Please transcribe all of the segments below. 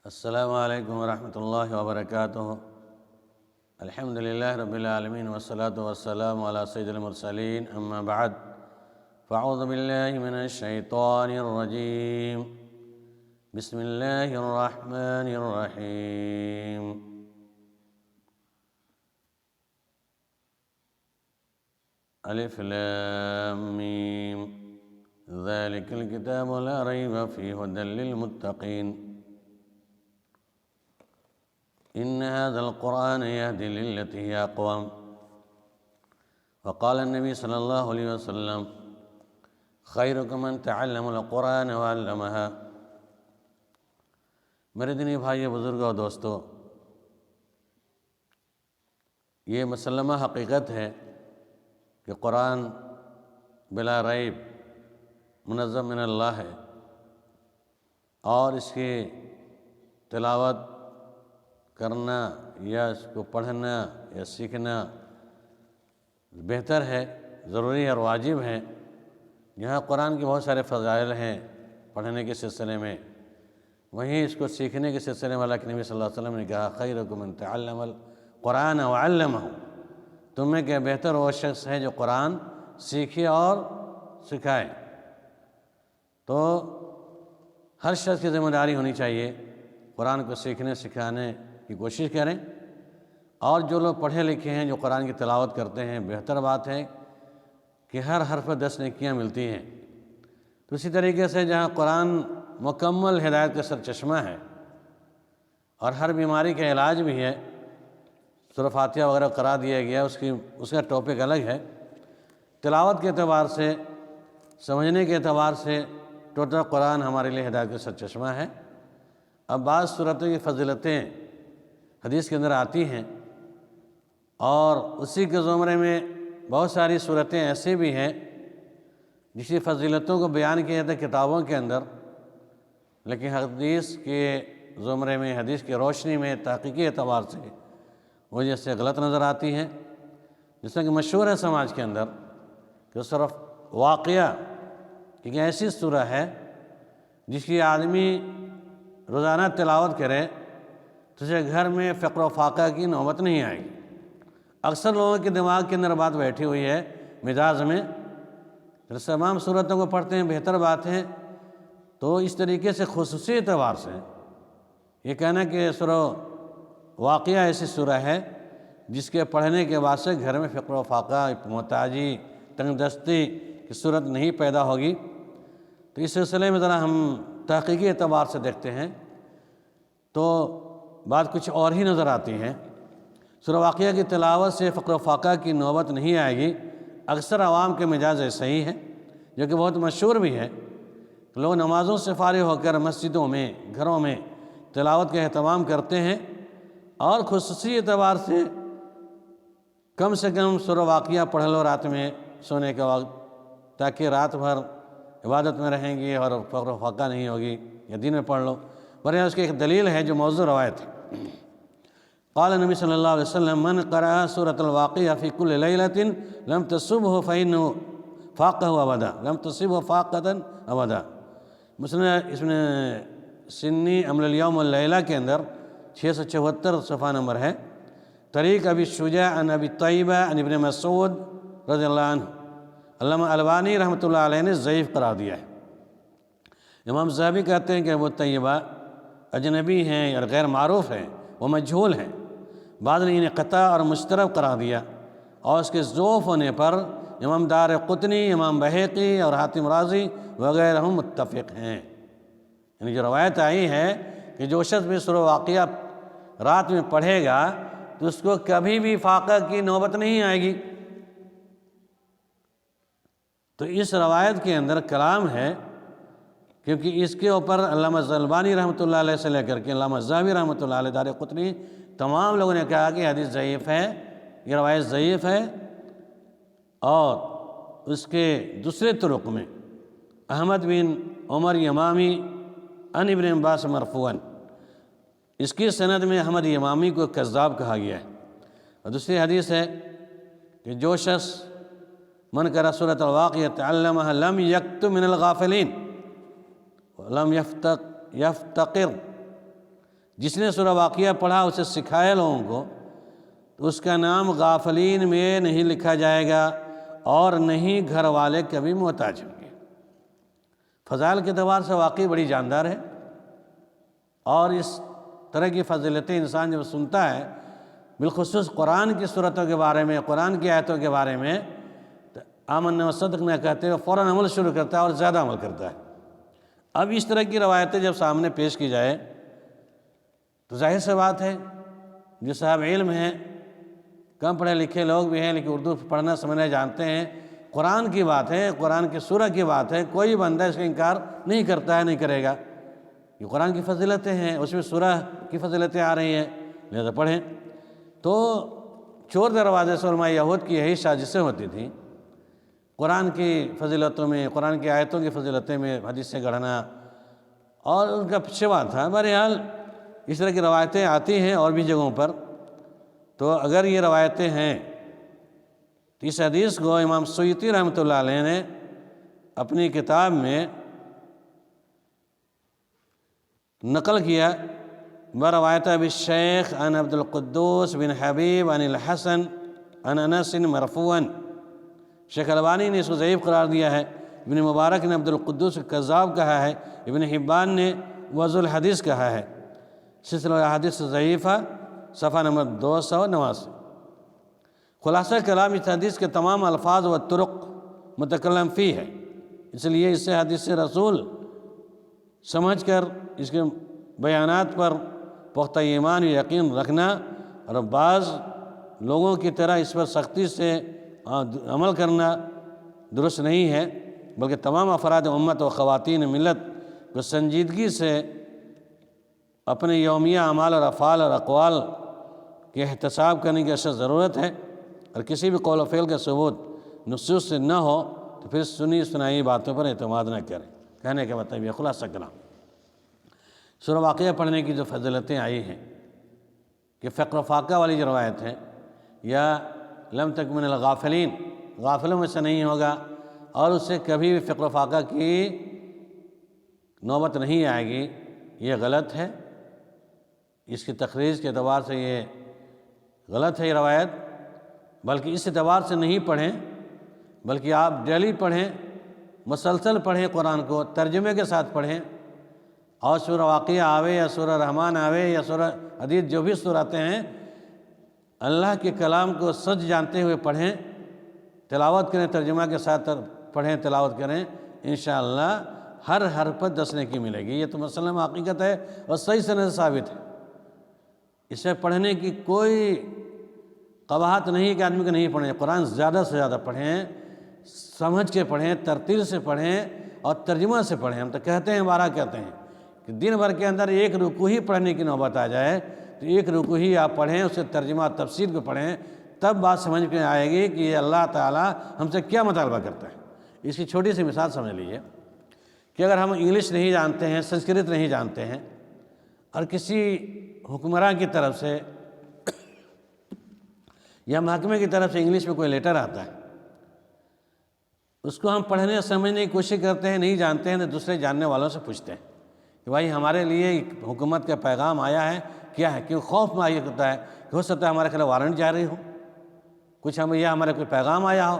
السلام علیکم ورحمۃ اللہ وبرکاتہ۔ الحمد للہ رب العالمین والصلاة والسلام علی سید المرسلین، اما بعد فاعوذ باللہ من الشیطان الرجیم، بسم اللہ الرحمن الرحیم۔ الف لام میم، ذالک الکتاب لا ریب فیہ ھدی للمتقین۔ إن هذا القرآن يهدي للتي هي أقوم، وقال النبي صلى الله عليه وسلم خيركم من تعلم القرآن وعلمها۔ میرے دینی بھائیو، بزرگوں اور دوستو، یہ مسلمہ حقیقت ہے کہ قرآن بلا ریب منظم من اللہ ہے، اور اس کی تلاوت کرنا یا اس کو پڑھنا یا سیکھنا بہتر ہے، ضروری اور واجب ہے۔ یہاں قرآن کے بہت سارے فضائل ہیں پڑھنے کے سلسلے میں، وہیں اس کو سیکھنے کے سلسلے میں اللہ کے نبی صلی اللہ علیہ وسلم نے کہا خیرکم من تعلم القرآن وعلمہ، تم میں کہ بہتر وہ شخص ہے جو قرآن سیکھے اور سکھائے۔ تو ہر شخص کی ذمہ داری ہونی چاہیے قرآن کو سیکھنے سکھانے کی کوشش کریں، اور جو لوگ پڑھے لکھے ہیں جو قرآن کی تلاوت کرتے ہیں، بہتر بات ہے کہ ہر حرف پر 10 نیکیاں ملتی ہیں۔ تو اسی طریقے سے جہاں قرآن مکمل ہدایت کا سرچشمہ ہے اور ہر بیماری کا علاج بھی ہے، سورہ فاتحہ وغیرہ قرار دیا گیا، اس کا ٹاپک الگ ہے۔ تلاوت کے اعتبار سے، سمجھنے کے اعتبار سے ٹوٹل قرآن ہمارے لیے ہدایت کا سرچشمہ ہے۔ اب بعض صورتوں کی فضیلتیں حدیث کے اندر آتی ہیں، اور اسی کے زمرے میں بہت ساری صورتیں ایسے بھی ہیں جس کی فضیلتوں کو بیان کیا جاتا ہے کتابوں کے اندر، لیکن حدیث کے زمرے میں، حدیث کی روشنی میں، تحقیقی اعتبار سے وہ جیسے غلط نظر آتی ہیں۔ جس طرح کہ مشہور ہے سماج کے اندر کہ صرف واقعہ ایک ایسی سورہ ہے جس کی آدمی روزانہ تلاوت کرے تو اسے گھر میں فقر و فاقہ کی نوبت نہیں آئے گی۔ اکثر لوگوں کے دماغ کے اندر بات بیٹھی ہوئی ہے مزاج میں، جب تمام صورتوں کو پڑھتے ہیں بہتر بات ہے، تو اس طریقے سے خصوصی اعتبار سے یہ کہنا کہ سورہ واقعہ ایسی سورہ ہے جس کے پڑھنے کے بعد سے گھر میں فقر و فاقہ، محتاجی، تنگ دستی کی صورت نہیں پیدا ہوگی۔ تو اس سلسلے میں ذرا ہم تحقیقی اعتبار سے دیکھتے ہیں تو بات کچھ اور ہی نظر آتی ہے۔ سورہ واقعہ کی تلاوت سے فقر و فاقہ کی نوبت نہیں آئے گی۔ اکثر عوام کے مزاج ایسا ہی ہے، جو کہ بہت مشہور بھی ہے۔ لوگ نمازوں سے فارغ ہو کر مسجدوں میں، گھروں میں تلاوت کا اہتمام کرتے ہیں، اور خصوصی اعتبار سے کم سورہ واقعہ پڑھ لو رات میں سونے کے وقت، تاکہ رات بھر عبادت میں رہیں گی اور فقر و فاقہ نہیں ہوگی، یا دن میں پڑھ لو۔ ورنہ اس کی ایک دلیل ہے جو موضوع روایت ہے۔ قال نبی صلی اللہ علیہ وسلم من قرأ سورة الواقعہ فی کل لیلۃ لم تصبہ فإنہ فاقہ ابدا، لم تصبہ فاقۃ ابدا۔ مسند ابن سنی عمل الیوم واللیلہ کے اندر 674 صفحہ نمبر ہے۔ طریق ابی شجاع عن ابی طیبہ عن ابن مسعود رضی اللہ عنہ۔ علامہ البانی رحمۃ اللہ علیہ نے ضعیف قرار دیا ہے۔ امام ذہبی کہتے ہیں کہ ابو طیبہ اجنبی ہیں یا غیر معروف ہیں، وہ مجہول ہیں۔ بعض نے انہیں قطع اور مشترک قرار دیا، اور اس کے ضعف ہونے پر امام دارقطنی، امام بہقی اور حاتم رازی وغیرہ متفق ہیں۔ یعنی جو روایت آئی ہے کہ جو شخص بھی سورہ واقعہ رات میں پڑھے گا تو اس کو کبھی بھی فاقہ کی نوبت نہیں آئے گی۔ تو اس روایت کے اندر کلام ہے، کیونکہ اس کے اوپر علامہ البانی رحمۃ اللہ علیہ سے لے کر کے علامہ ذہبی رحمۃ اللہ علیہ، دارقطنی، تمام لوگوں نے کہا کہ حدیث ضعیف ہے، یہ روایت ضعیف ہے۔ اور اس کے دوسرے طرق میں احمد بن عمر یمامی عن ابن عباس مرفوعاً، اس کی سند میں احمد یمامی کو کذاب کہا گیا ہے۔ اور دوسری حدیث ہے کہ جو شخص من قرأ سورة الواقعہ تعلمها لم یکت من الغافلین ولم یفتقر جس نے سورہ واقعہ پڑھا اسے سکھایا لوگوں کو، تو اس کا نام غافلین میں نہیں لکھا جائے گا اور نہیں گھر والے کبھی محتاج ہوں گے۔ فضائل کے اعتبار سے واقعی بڑی جاندار ہے، اور اس طرح کی فضیلتیں انسان جب سنتا ہے، بالخصوص قرآن کی صورتوں کے بارے میں، قرآن کی آیتوں کے بارے میں، تو آمنا و صدقنا کہتے ہوئے فوراً عمل شروع کرتا ہے اور زیادہ عمل کرتا ہے۔ اب اس طرح کی روایتیں جب سامنے پیش کی جائے تو ظاہر سی بات ہے جو صاحب علم ہیں، کم پڑھے لکھے لوگ بھی ہیں لیکن اردو پڑھنا سمجھنا جانتے ہیں، قرآن کی بات ہے، قرآن کی سورہ کی بات ہے، کوئی بندہ اس کا انکار نہیں کرتا ہے، نہیں کرے گا۔ یہ قرآن کی فضیلتیں ہیں، اس میں سورہ کی فضیلتیں آ رہی ہیں، لہذا پڑھیں۔ تو چور دروازے سے علماء یہود کی یہی سازشیں ہوتی تھیں، قرآن کی فضیلتوں میں، قرآن کی آیتوں کی فضیلتیں میں حدیثیں گڑھنا، اور ان کا شوا تھا۔ بہرحال اس طرح کی روایتیں آتی ہیں اور بھی جگہوں پر۔ تو اگر یہ روایتیں ہیں تو اس حدیث کو امام سیوطی رحمۃ اللہ علیہ نے اپنی کتاب میں نقل کیا، بروایت ابی الشیخ عن عبد القدوس بن حبیب عن الحسن عن انس مرفوعا۔ شیخ البانی نے اس کو ضعیف قرار دیا ہے، ابن مبارک نے عبد القدوس کذاب کہا ہے، ابن حبان نے وضع الحدیث کہا ہے، سلسلہ احادیث ضعیفہ صفحہ نمبر 289۔ خلاصہ کلام اس حدیث کے تمام الفاظ و طرق متکلم فی ہے، اس لیے اس سے حدیث رسول سمجھ کر اس کے بیانات پر پختہ ایمان و یقین رکھنا، اور بعض لوگوں کی طرح اس پر سختی سے عمل کرنا درست نہیں ہے، بلکہ تمام افراد امت و خواتین ملت کو سنجیدگی سے اپنے یومیہ اعمال اور افعال اور اقوال کے احتساب کرنے کی اشد ضرورت ہے، اور کسی بھی قول و فعل کا ثبوت نصوص سے نہ ہو تو پھر سنی سنائی باتوں پر اعتماد نہ کریں۔ کہنے کا مطلب یہ خلاصہ کلام۔ سورہ واقعہ پڑھنے کی جو فضیلتیں آئی ہیں کہ فقر و فاقہ والی جو روایت ہے، یا لم تک من الغافلین، غافلوں میں سے نہیں ہوگا، اور اس سے کبھی بھی فقر و فاقہ کی نوبت نہیں آئے گی، یہ غلط ہے۔ اس کی تخریج کے اعتبار سے یہ غلط ہے یہ روایت، بلکہ اس اعتبار سے نہیں پڑھیں، بلکہ آپ ڈیلی پڑھیں، مسلسل پڑھیں، قرآن کو ترجمے کے ساتھ پڑھیں، اور سورہ واقعہ آوے یا سورہ رحمان آوے یا سورہ حدید، جو بھی سورتیں ہیں، اللہ کے کلام کو سچ جانتے ہوئے پڑھیں، تلاوت کریں، ترجمہ کے ساتھ پڑھیں، تلاوت کریں، انشاءاللہ ہر حرف پر 10 نیکی ملے گی۔ یہ تو مسلم حقیقت ہے اور صحیح سند سے ثابت ہے۔ اسے پڑھنے کی کوئی قباحت نہیں کہ آدمی کو نہیں پڑھیں۔ قرآن زیادہ سے زیادہ پڑھیں، سمجھ کے پڑھیں، ترتیل سے پڑھیں اور ترجمہ سے پڑھیں۔ ہم تو کہتے ہیں، بارہ کہتے ہیں کہ دن بھر کے اندر ایک رکوع ہی پڑھنے کی نوبت آ جائے تو ایک رکوع ہی آپ پڑھیں، اس کے ترجمہ تفسیر کو پڑھیں، تب بات سمجھ میں آئے گی کہ یہ اللہ تعالیٰ ہم سے کیا مطالبہ کرتا ہے۔ اس کی چھوٹی سی مثال سمجھ لیجیے کہ اگر ہم انگلش نہیں جانتے ہیں، سنسکرت نہیں جانتے ہیں، اور کسی حکمراں کی طرف سے یا محکمے کی طرف سے انگلش میں کوئی لیٹر آتا ہے، اس کو ہم پڑھنے اور سمجھنے کی کوشش کرتے ہیں، نہیں جانتے ہیں تو دوسرے جاننے والوں سے پوچھتے ہیں کہ بھائی ہمارے لیے حکومت کا پیغام آیا ہے، کیا ہے؟ کیوں خوف میں یہ ہوتا ہے کہ ہو سکتا ہے ہمارے خلاف وارنٹ جاری ہو، کچھ ہمارے کوئی پیغام آیا ہو،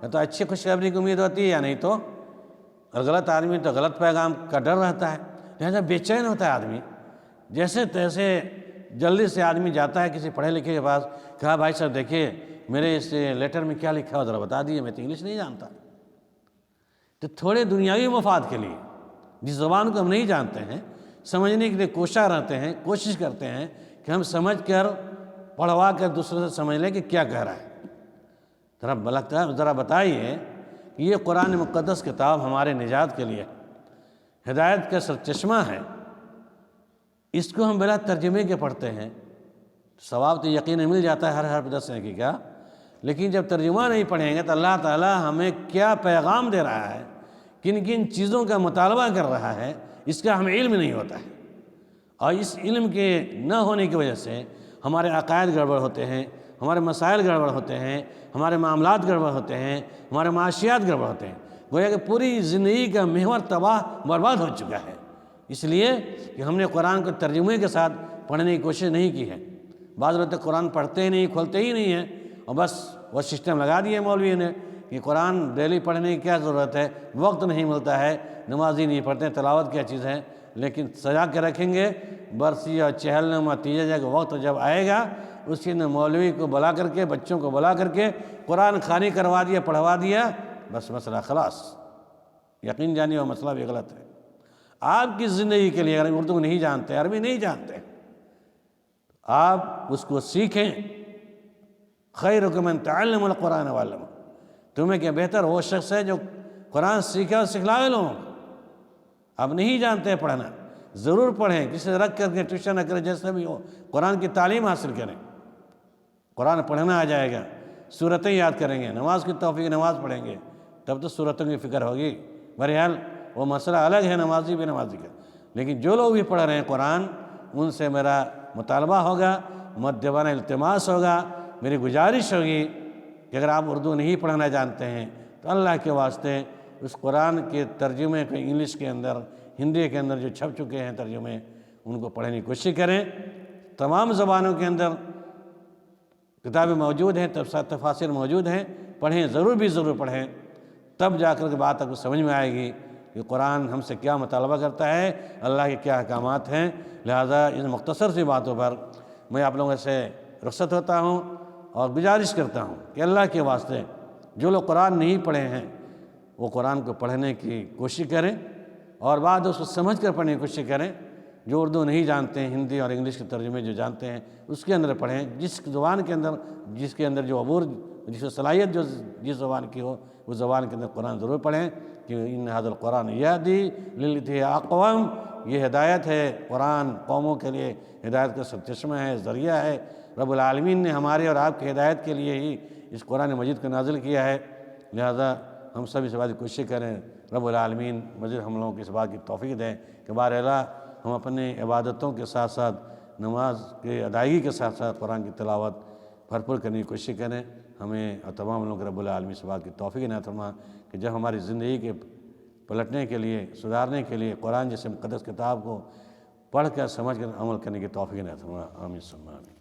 یا تو اچھی خوشخبری کی امید ہوتی ہے یا نہیں تو، اور غلط آدمی تو غلط پیغام کا ڈر رہتا ہے، لہذا بے چین ہوتا ہے آدمی۔ جیسے تیسے جلدی سے آدمی جاتا ہے کسی پڑھے لکھے کے پاس، کہا بھائی صاحب دیکھیے میرے اس لیٹر میں کیا لکھا ہو ذرا بتا دیجیے، میں تو انگلش نہیں جانتا۔ تو تھوڑے دنیاوی مفاد کے لیے جس زبان کو ہم نہیں جانتے ہیں، سمجھنے کے لیے کوشش کرتے ہیں کہ ہم سمجھ کر پڑھوا کر دوسروں سے سمجھ لیں کہ کیا کہہ رہا ہے۔ ذرا بتائیے کہ یہ قرآن مقدس کتاب ہمارے نجات کے لیے ہدایت کا سرچشمہ ہے، اس کو ہم بلا ترجمے کے پڑھتے ہیں، ثواب تو یقیناً مل جاتا ہے ہر حرف 10 نیکی کا، لیکن جب ترجمہ نہیں پڑھیں گے تو اللہ تعالیٰ ہمیں کیا پیغام دے رہا ہے، کن کن چیزوں کا مطالبہ کر رہا ہے، اس کا ہمیں علم نہیں ہوتا ہے، اور اس علم کے نہ ہونے کی وجہ سے ہمارے عقائد گڑبڑ ہوتے ہیں، ہمارے مسائل گڑبڑ ہوتے ہیں، ہمارے معاملات گڑبڑ ہوتے ہیں، ہمارے معاشیات گڑبڑ ہوتے ہیں، گویا کہ پوری زندگی کا محور تباہ برباد ہو چکا ہے۔ اس لیے کہ ہم نے قرآن کو ترجمے کے ساتھ پڑھنے کی کوشش نہیں کی ہے۔ بعض لوگ تو قرآن پڑھتے ہی نہیں، کھولتے ہی نہیں ہیں، اور بس وہ سسٹم لگا دیے مولوی نے کہ قرآن ڈیلی پڑھنے کی کیا ضرورت ہے، وقت نہیں ملتا ہے، نماز ہی نہیں پڑھتے، تلاوت کیا چیز ہے۔ لیکن سجا کے رکھیں گے برسی اور چہل نما تیجے جا کے وقت جب آئے گا، اسی نے مولوی کو بلا کر کے، بچوں کو بلا کر کے قرآن خوانی کروا دیا، پڑھوا دیا، بس مسئلہ خلاص۔ یقین جانیے وہ مسئلہ بھی غلط ہے۔ آپ کی زندگی کے لیے اگر اردو نہیں جانتے، عربی نہیں جانتے، آپ اس کو سیکھیں۔ خیرکم من تعلم القرآن وعلمہ، تمہیں کیا بہتر وہ شخص ہے جو قرآن سیکھے اور سکھلائے لوگوں کو۔ آپ نہیں جانتے پڑھنا، ضرور پڑھیں، کسی سے رکھ کر کے ٹیوشن نہ کریں، جیسے بھی ہو قرآن کی تعلیم حاصل کریں۔ قرآن پڑھنا آ جائے گا، سورتیں یاد کریں گے، نماز کی توفیق، نماز پڑھیں گے، تب تو سورتوں کی فکر ہوگی۔ بہرحال وہ مسئلہ الگ ہے نمازی بے نمازی کا، لیکن جو لوگ بھی پڑھ رہے ہیں قرآن، ان سے میرا مطالبہ ہوگا، مؤدبانہ التماس ہوگا، میری گزارش ہوگی کہ اگر آپ اردو نہیں پڑھنا جانتے ہیں تو اللہ کے واسطے اس قرآن کے ترجمے کو انگلش کے اندر، ہندی کے اندر جو چھپ چکے ہیں ترجمے، ان کو پڑھنے کی کوشش کریں۔ تمام زبانوں کے اندر کتابیں موجود ہیں، تفاسیر موجود ہیں، پڑھیں، ضرور بھی ضرور پڑھیں، تب جا کر کے بات آپ کو سمجھ میں آئے گی کہ قرآن ہم سے کیا مطالبہ کرتا ہے، اللہ کے کیا احکامات ہیں۔ لہذا ان مختصر سی باتوں پر میں آپ لوگوں سے رخصت ہوتا ہوں اور گزارش کرتا ہوں کہ اللہ کے واسطے جو لوگ قرآن نہیں پڑھے ہیں وہ قرآن کو پڑھنے کی کوشش کریں، اور بعد اس کو سمجھ کر پڑھنے کی کوشش کریں۔ جو اردو نہیں جانتے ہیں، ہندی اور انگلش کے ترجمے جو جانتے ہیں اس کے اندر پڑھیں، جس زبان کے اندر، جس کے اندر جو عبور، جس کی صلاحیت جو جس زبان کی ہو، اس زبان کے اندر قرآن ضرور پڑھیں، کہ ان ھذا القرآن یہدی للتی ہی اقوام، یہ ہدایت ہے، قرآن قوموں کے لیے ہدایت کا سرچشمہ ہے، ذریعہ ہے۔ رب العالمین نے ہمارے اور آپ کی ہدایت کے لیے ہی اس قرآن مجید کو نازل کیا ہے۔ لہذا ہم سب اس بات کی کوشش کریں، رب العالمین مزید ہم لوگوں کو اس بات کی توفیق دیں کہ بارہا ہم اپنے عبادتوں کے ساتھ ساتھ، نماز کے ادائیگی کے ساتھ ساتھ قرآن کی تلاوت بھرپور کرنے کی کوشش کریں۔ ہمیں اور تمام لوگوں کو رب العالمین اس بات کی توفیق عنایت فرما کہ جب ہماری زندگی کے پلٹنے کے لیے، سدھارنے کے لیے قرآن جیسے مقدس کتاب کو پڑھ کر، سمجھ کر عمل کرنے کی توفیق عنایت فرما۔ آمین ثم آمین۔